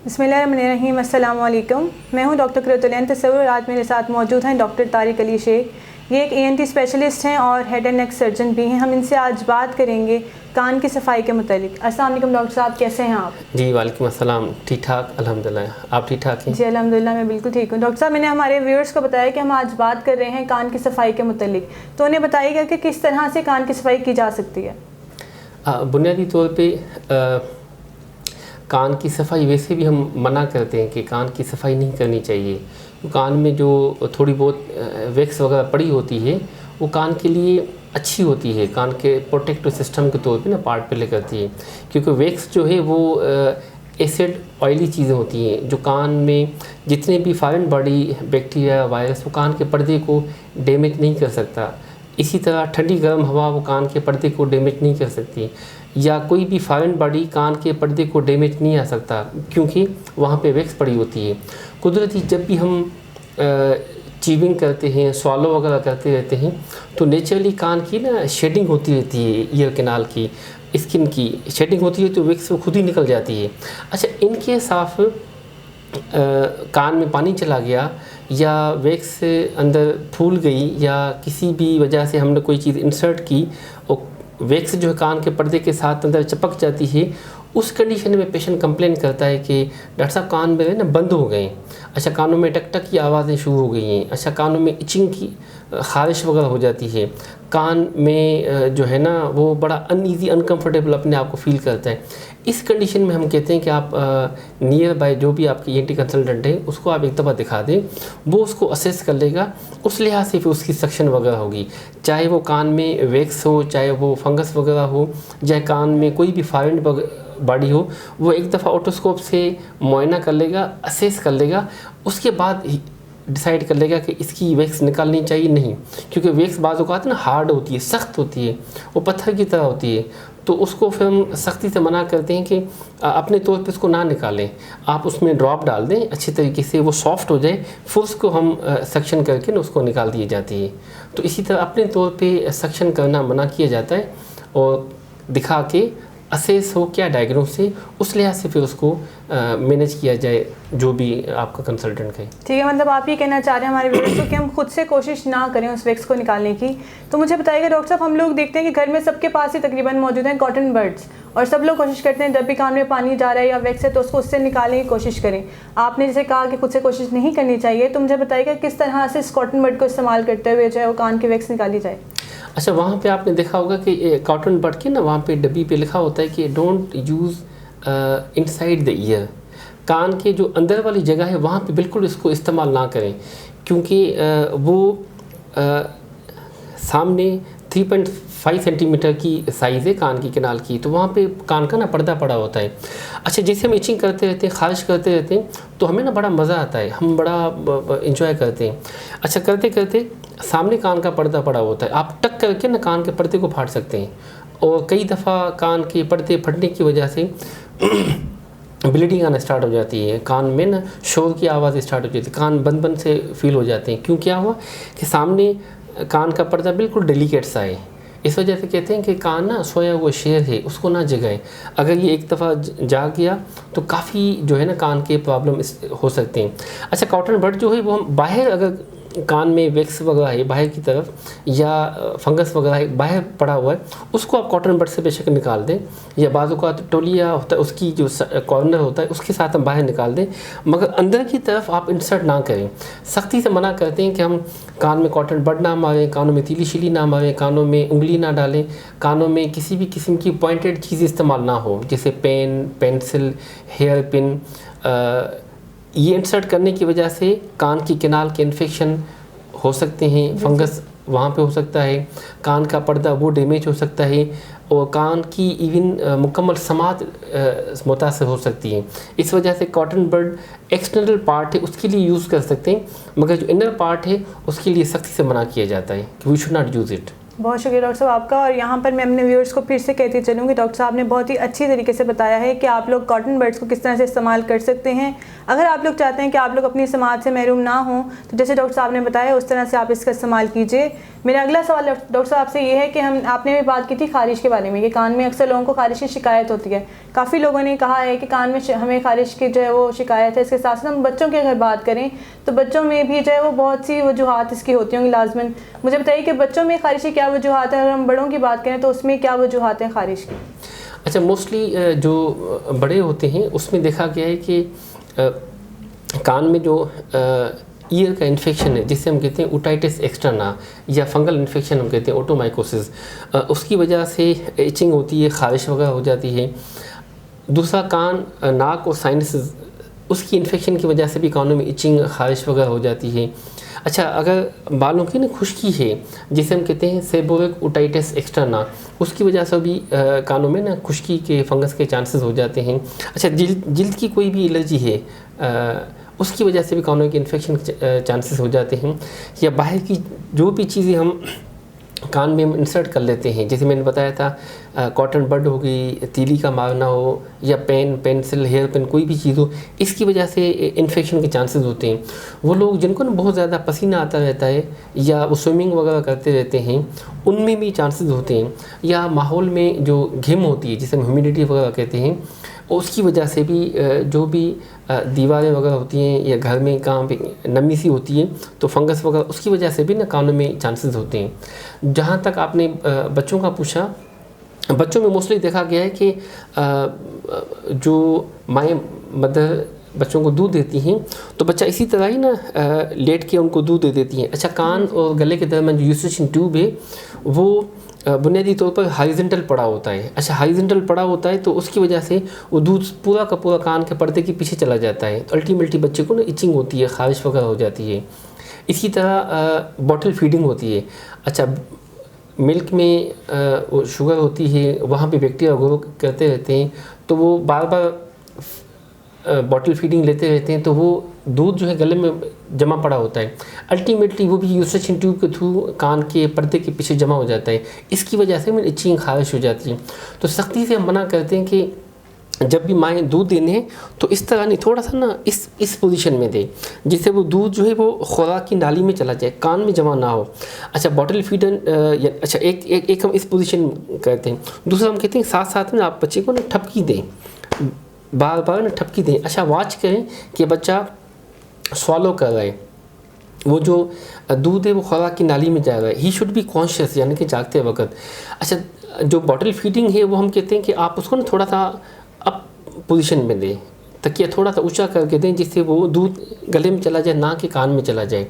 बिस्मिल्लाहिर्रहमानिर्रहीम। अस्सलाम वालेकुम। मैं हूं डॉक्टर क़ुर्रतुल-ऐन तस्सवुर। आज मेरे साथ मौजूद हैं डॉक्टर तारिक अली शेख। ये एक ENT स्पेशलिस्ट हैं और हेड एंड नेक सर्जन भी हैं। हम इनसे आज बात करेंगे कान की सफाई के मुतालिक। अस्सलाम वालेकुम डॉक्टर साहब, कैसे हैं आप? जी वालेकुम अस्सलाम, ठीक ठाक अल्हम्दुलिल्लाह। आप ठीक ठाक हैं? जी अल्हम्दुलिल्लाह, मैं बिल्कुल ठीक हूँ। डॉक्टर साहब, मैंने हमारे व्यूअर्स को बताया कि हम आज बात कर रहे हैं कान की सफाई के मुतालिक, तो उन्हें बताइएगा कि किस तरह से कान की सफाई की जा सकती है। बुनियादी तौर पे कान की सफाई वैसे भी हम मना करते हैं कि कान की सफाई नहीं करनी चाहिए। कान में जो थोड़ी बहुत वैक्स वगैरह पड़ी होती है वो कान के लिए अच्छी होती है, कान के प्रोटेक्टिव सिस्टम के तौर पे ना पार्ट प्ले करती है, क्योंकि वैक्स जो है वो एसिड ऑयली चीज़ें होती हैं जो कान में जितने भी फॉरेन बॉडी बैक्टीरिया वायरस वो कान के पर्दे को डैमेज नहीं कर सकता। इसी तरह ठंडी गर्म हवा वो कान के पर्दे को डैमेज नहीं कर सकती, या कोई भी फॉरेन बॉडी कान के पर्दे को डैमेज नहीं आ सकता, क्योंकि वहाँ पे वैक्स पड़ी होती है। कुदरती जब भी हम चीविंग करते हैं, स्वॉलो वगैरह करते रहते हैं, तो नेचुरली कान की ना शेडिंग होती रहती है, ईयर कैनाल की, स्किन की शेडिंग होती है, तो वैक्स वो खुद ही निकल जाती है। अच्छा, इनके साफ कान में पानी चला गया या वैक्स अंदर फूल गई या किसी भी वजह से हमने कोई चीज़ इंसर्ट की और वैक्स जो है कान के पर्दे के साथ अंदर चिपक जाती है, उस कंडीशन में पेशेंट कंप्लेन करता है कि डॉक्टर साहब कान में ना बंद हो गए, अच्छा कानों में टक टक की आवाज़ें शुरू हो गई हैं, अच्छा कानों में इचिंग की खारिश वगैरह हो जाती है, कान में जो है ना वो बड़ा अनईज़ी अनकंफर्टेबल अपने आप को फील करता है। इस कंडीशन में हम कहते हैं कि आप नियर बाय जो भी आपकी ENT कंसल्टेंट है उसको आप एक दफ़ा दिखा दें, वो उसको असेस कर लेगा, उस लिहाज से फिर उसकी सक्शन वगैरह होगी। चाहे वो कान में वैक्स हो, चाहे वो फंगस वगैरह हो, चाहे कान में कोई भी फॉरेन बॉडी हो, वो एक दफ़ा ऑटोस्कोप से मुआयना कर लेगा, असेस कर लेगा, उसके बाद डिसाइड कर लेगा कि इसकी वैक्स निकालनी चाहिए नहीं, क्योंकि वैक्स बाज़ औक़ात ना हार्ड होती है, सख्त होती है, वो पत्थर की तरह होती है, तो उसको फिर हम सख्ती से मना करते हैं कि अपने तौर पे उसको ना निकालें, आप उसमें ड्रॉप डाल दें अच्छी तरीके से, वो सॉफ्ट हो जाए, फिर उसको हम सक्शन करके ना उसको निकाल दिए जाती है। तो इसी तरह अपने तौर पे सक्शन करना मना किया जाता है और दिखा के असेस हो क्या डायग्नोस है, उस लिहाज से फिर उसको मैनेज किया जाए जो भी आपका कंसल्टेंट कहे। ठीक है, मतलब आप ये कहना चाह रहे हैं हमारे व्यूअर्स को कि हम खुद से कोशिश ना करें उस वैक्स को निकालने की। तो मुझे बताइएगा डॉक्टर साहब, हम लोग देखते हैं कि घर में सबके पास ही तकरीबन मौजूद हैं कॉटन बड्स, और सब लोग कोशिश करते हैं जब भी कान में पानी जा रहा है या वैक्स है तो उसको उससे निकालने की कोशिश करें। आपने जैसे कहा कि खुद से कोशिश नहीं करनी चाहिए, तो मुझे बताइएगा किस तरह से इस कॉटन बड को इस्तेमाल करते हुए जो है वो कान की वैक्स निकाली जाए। अच्छा, वहाँ पे आपने देखा होगा कि कॉटन बड की ना वहाँ पे डब्बी पे लिखा होता है कि don't use inside the ear, कान के जो अंदर वाली जगह है वहाँ पे बिल्कुल इसको इस्तेमाल ना करें, क्योंकि वो सामने 3.5 सेंटीमीटर की साइज़ है कान की किनाल की, तो वहाँ पे कान का ना पर्दा पड़ा होता है। अच्छा, जैसे हम इचिंग करते रहते हैं, खारिश करते रहते हैं, तो हमें ना बड़ा मज़ा आता है, हम बड़ा इंजॉय करते हैं। अच्छा, करते करते सामने कान का पर्दा पड़ा होता है, आप टक करके ना कान के पर्दे को फाड़ सकते हैं, और कई दफ़ा कान के पर्दे फटने की वजह से ब्लीडिंग आना स्टार्ट हो जाती है, कान में ना शोर की आवाज़ स्टार्ट हो जाती है, कान बंद बंद से फील हो जाते हैं। क्यों, क्या हुआ कि सामने कान का पर्दा बिल्कुल डेलिकेट सा है, इस वजह से कहते हैं कि कान ना सोया हुआ शेर है, उसको ना जगाएं। अगर ये एक दफ़ा जाग गया तो काफ़ी जो है ना कान के प्रॉब्लम हो सकते हैं। अच्छा, कॉटन बड जो है वो हम बाहर, अगर कान में वैक्स वगैरह है बाहर की तरफ या फंगस वगैरह है बाहर पड़ा हुआ है, उसको आप कॉटन बड से बेशक निकाल दें, या बाजू का टोलिया होता है उसकी जो कॉर्नर होता है उसके साथ हम बाहर निकाल दें, मगर अंदर की तरफ आप इंसर्ट ना करें। सख्ती से मना करते हैं कि हम कान में कॉटन बड ना मारें, कानों में तीली शीली ना मारें, कानों में उंगली ना डालें, कानों में किसी भी किस्म की पॉइंटेड चीज़ इस्तेमाल ना हो, जैसे पेन, पेंसिल, हेयर पिन। ये इंसर्ट करने की वजह से कान की किनाल के इन्फेक्शन हो सकते हैं, फंगस वहाँ पे हो सकता है, कान का पर्दा वो डैमेज हो सकता है, और कान की इवन मुकम्मल समात मुतासर हो सकती है। इस वजह से कॉटन बड एक्सटर्नल पार्ट है उसके लिए यूज़ कर सकते हैं, मगर जो इनर पार्ट है उसके लिए सख्ती से मना किया जाता है कि we should not use it. बहुत शुक्रिया डॉक्टर साहब आपका। और यहाँ पर मैं अपने व्यूअर्स को फिर से कहती चलूँगी, डॉक्टर साहब ने बहुत ही अच्छी तरीके से बताया है कि आप लोग कॉटन बड्स को किस तरह से इस्तेमाल कर सकते हैं। अगर आप लोग चाहते हैं कि आप लोग अपनी समाज से महरूम ना हों, तो जैसे डॉक्टर साहब ने बताया उस तरह से आप इसका इस्तेमाल कीजिए। मेरा अगला सवाल डॉक्टर साहब आपसे ये है कि आपने भी बात की थी खारिश के बारे में कि कान में अक्सर लोगों को खारिश की शिकायत होती है। काफ़ी लोगों ने कहा है कि कान में हमें खारिश की जो है वो शिकायत है। इसके साथ साथ हम बच्चों की अगर बात करें तो बच्चों में भी जो है वो बहुत सी वजूहात इसकी होती होंगी लाजमन। मुझे बताइए कि बच्चों में खारिश की क्या वजूहात है, अगर हम बड़ों की बात करें तो उसमें क्या वजूहात हैं खारिश की? अच्छा, मोस्टली जो बड़े होते हैं उसमें देखा गया है कि कान में जो ईयर का इन्फेक्शन है जिसे हम कहते हैं ओटाइटिस एक्सटर्ना या फंगल इन्फेक्शन हम कहते हैं ओटोमाइकोसिस, उसकी वजह से इचिंग होती है, खारिश वगैरह हो जाती है। दूसरा कान, नाक और साइनसेस, उसकी इन्फेक्शन की वजह से भी कानों में इचिंग, खारिश वगैरह हो जाती है। अच्छा, अगर बालों की ना खुश्की है जिसे हम कहते हैं सेबोरिक ओटाइटिस एक्सटर्ना, उसकी वजह से भी कानों में ना खुश्की के फंगस के चांसेस हो जाते हैं। अच्छा, जिल्द की कोई भी एलर्जी है उसकी वजह से भी कानों के इन्फेक्शन के चांसेस हो जाते हैं। या बाहर की जो भी चीज़ें हम कान में इंसर्ट कर लेते हैं, जैसे मैंने बताया था कॉटन बड हो गई, तीली का मारना हो या पेन, पेंसिल, हेयर पेन, कोई भी चीज़ हो, इसकी वजह से इन्फेक्शन के चांसेस होते हैं। वो लोग जिनको ना बहुत ज़्यादा पसीना आता रहता है या वो स्विमिंग वगैरह करते रहते हैं, उनमें भी चांसेस होते हैं। या माहौल में जो घिम होती है जिसे हम ह्यूमिडिटी वगैरह कहते हैं, उसकी वजह से भी जो भी दीवारें वगैरह होती हैं या घर में कहाँ पे नमी सी होती है तो फंगस वगैरह, उसकी वजह से भी ना कानों में चांसेस होते हैं। जहाँ तक आपने बच्चों का पूछा, बच्चों में मोस्टली देखा गया है कि जो मदर बच्चों को दूध देती हैं तो बच्चा इसी तरह ही ना लेट के उनको दूध दे देती हैं। अच्छा, कान और गले के दरमियान जो यूस्टेशन ट्यूब है वो बुनियादी तौर पर हॉरिजॉन्टल पड़ा होता है। अच्छा, हॉरिजॉन्टल पड़ा होता है तो उसकी वजह से वो दूध पूरा का पूरा कान के पर्दे के पीछे चला जाता है, तो अल्टीमेटली बच्चे को ना इचिंग होती है, खारिश वगैरह हो जाती है। इसी तरह बॉटल फीडिंग होती है। अच्छा, मिल्क में वो शुगर होती है, वहाँ पे बैक्टीरिया ग्रो करते रहते हैं, तो वो बार बार बॉटल फीडिंग लेते रहते हैं तो वो दूध जो है गले में जमा पड़ा होता है, अल्टीमेटली वो भी यूस्टेशन ट्यूब के थ्रू कान के पर्दे के पीछे जमा हो जाता है। इसकी वजह से मेरी इचिंग, खारिश हो जाती है। तो सख्ती से हम मना करते हैं कि जब भी माएँ दूध देने हैं तो इस तरह नहीं, थोड़ा सा ना इस पोजीशन में दे जिससे वो दूध जो है वो खुराक की नाली में चला जाए, कान में जमा ना हो। अच्छा, बॉटल फीडर अच्छा एक हम इस पोजीशन करते हैं। दूसरा हम कहते हैं साथ साथ में आप बच्चे को ना ठपकी दें, बार बार ना ठपकी दें। अच्छा, वॉच करें कि बच्चा स्वॉलो कर रहा है, वो जो दूध है वो खुराक की नाली में जा रहा है। ही शुड बी कॉन्शियस, यानी कि जागते वक्त। अच्छा, जो बॉटल फीडिंग है वो हम कहते हैं कि आप उसको ना थोड़ा सा अप पोजीशन में दें, तकिया थोड़ा सा ऊंचा करके दें जिससे वो दूध गले में चला जाए, ना कि कान में चला जाए।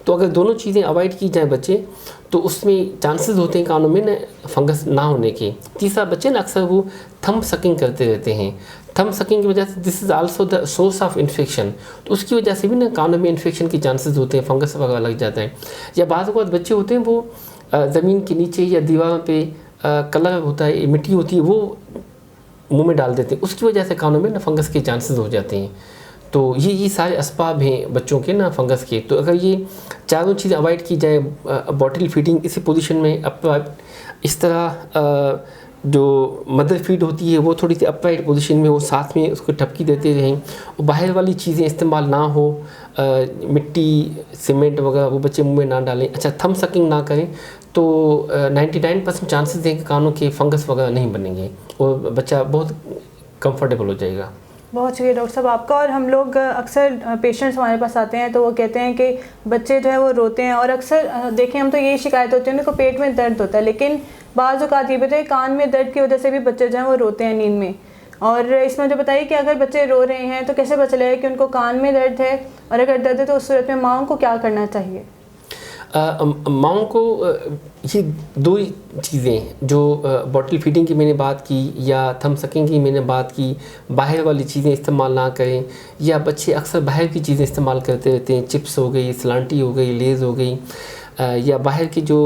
तो अगर दोनों चीज़ें अवॉइड की जाए बच्चे, तो उसमें चांसेस होते हैं कानों में ना फंगस ना होने के। तीसरा, बच्चे ना अक्सर वो थंब सकिंग करते रहते हैं। थंब सकिंग की वजह से this is also the source of infection, तो उसकी वजह से भी ना कानों में इन्फेक्शन के चांसेस होते हैं, फंगस वगैरह लग जाता है। या बाज़ वक़्त बच्चे होते हैं वो ज़मीन के नीचे या दीवारों पे कलर होता है, मिट्टी होती है, वो मुंह में डाल देते हैं, उसकी वजह से कानों में ना फंगस के चांसेस हो जाते हैं। तो ये सारे असबाब हैं बच्चों के ना फंगस के। तो अगर ये चारों चीज़ें अवॉइड की जाए, बॉटल फीडिंग इसी पोजीशन में अपराइट, इस तरह जो मदर फीड होती है वो थोड़ी सी अपराइट पोजीशन में, वो साथ में उसको ठपकी देते रहें, और बाहर वाली चीज़ें इस्तेमाल ना हो, मिट्टी, सीमेंट वगैरह वो बच्चे मुंह में ना डालें। अच्छा, थंब सकिंग ना करें तो 99% चांसेस हैं कि कानों के फंगस वगैरह नहीं बनेंगे और बच्चा बहुत कंफर्टेबल हो जाएगा। बहुत शुक्रिया डॉक्टर साहब आपका। और हम लोग अक्सर पेशेंट्स हमारे पास आते हैं तो वो कहते हैं कि बच्चे जो है वो रोते हैं, और अक्सर देखें हम तो यही शिकायत होती है उनको पेट में दर्द होता है, लेकिन बाज़ औक़ात ये बताइए कान में दर्द की वजह से भी बच्चे जो हैं वो रोते हैं नींद में। और इसमें जो बताइए कि अगर बच्चे रो रहे हैं तो कैसे पता चलेगा कि उनको कान में दर्द है, और अगर दर्द है तो उस सूरत में माँओं को क्या करना चाहिए? माँओं को ये दो चीज़ें जो बॉटल फीडिंग की मैंने बात की या थंब सकिंग की मैंने बात की, बाहर वाली चीज़ें इस्तेमाल ना करें। या बच्चे अक्सर बाहर की चीज़ें इस्तेमाल करते रहते हैं, चिप्स हो गई, सलांटी हो गई, लेज़ हो गई, या बाहर के जो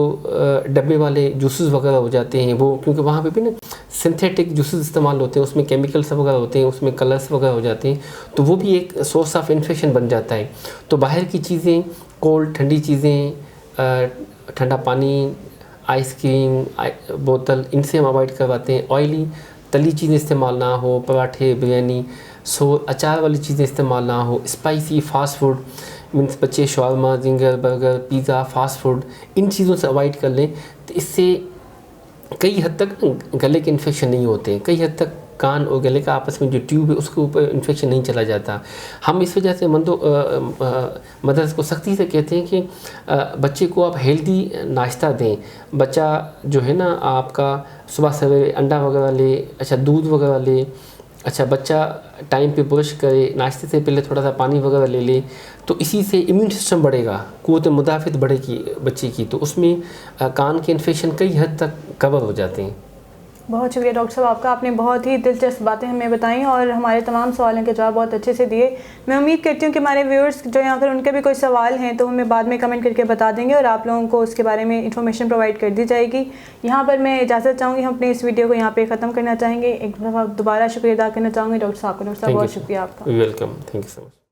डब्बे वाले जूसेस वगैरह हो जाते हैं वो, क्योंकि वहाँ पे भी ना सिंथेटिक जूसेस इस्तेमाल होते हैं, उसमें केमिकल्स वगैरह होते हैं, उसमें कलर्स वगैरह हो जाते हैं, तो वो भी एक सोर्स ऑफ इन्फेक्शन बन जाता है। तो बाहर की चीज़ें, कोल्ड ठंडी चीज़ें, ठंडा पानी, आइसक्रीम बोतल, इनसे हम अवॉइड करवाते हैं। ऑयली तली चीज़ें इस्तेमाल ना हो, पराठे, बिरयानी, अचार वाली चीज़ें इस्तेमाल ना हो। स्पाइसी फास्ट फूड मीन्स बच्चे shawarma, zinger, burger, pizza, fast food, इन चीज़ों से अवॉइड कर लें। तो इससे कई हद तक गले के इन्फेक्शन नहीं होते हैं, कई हद तक कान और गले का आपस में जो ट्यूब है उसके ऊपर इन्फेक्शन नहीं चला जाता। हम इस वजह से मदर्स को सख्ती से कहते हैं कि बच्चे को आप हेल्दी नाश्ता दें। बच्चा जो है ना आपका सुबह सवेरे अंडा वगैरह ले, अच्छा दूध वगैरह ले, अच्छा बच्चा टाइम पे ब्रश करे, नाश्ते से पहले थोड़ा सा पानी वगैरह ले ले, तो इसी से इम्यून सिस्टम बढ़ेगा, क़ुव्वत मुदाफ़त बढ़ेगी बच्चे की, तो उसमें कान के इन्फेक्शन कई हद तक कवर हो जाते हैं। बहुत शुक्रिया डॉक्टर साहब आपका, आपने बहुत ही दिलचस्प बातें हमें बताई और हमारे तमाम सवालों के जवाब बहुत अच्छे से दिए। मैं उम्मीद करती हूँ कि हमारे व्यूअर्स जो यहाँ पर उनके भी कोई सवाल हैं तो हमें बाद में कमेंट करके बता देंगे और आप लोगों को उसके बारे में इंफॉर्मेशन प्रोवाइड कर दी जाएगी। यहाँ पर मैं इजाज़त चाहूँगी, हम अपने इस वीडियो को यहाँ पर ख़त्म करना चाहेंगे। एक दफ़ा दोबारा शुक्रिया अदा करना चाहूँगी डॉक्टर साहब का। डॉक्टर साहब बहुत शुक्रिया आपका। Welcome, thank you so much.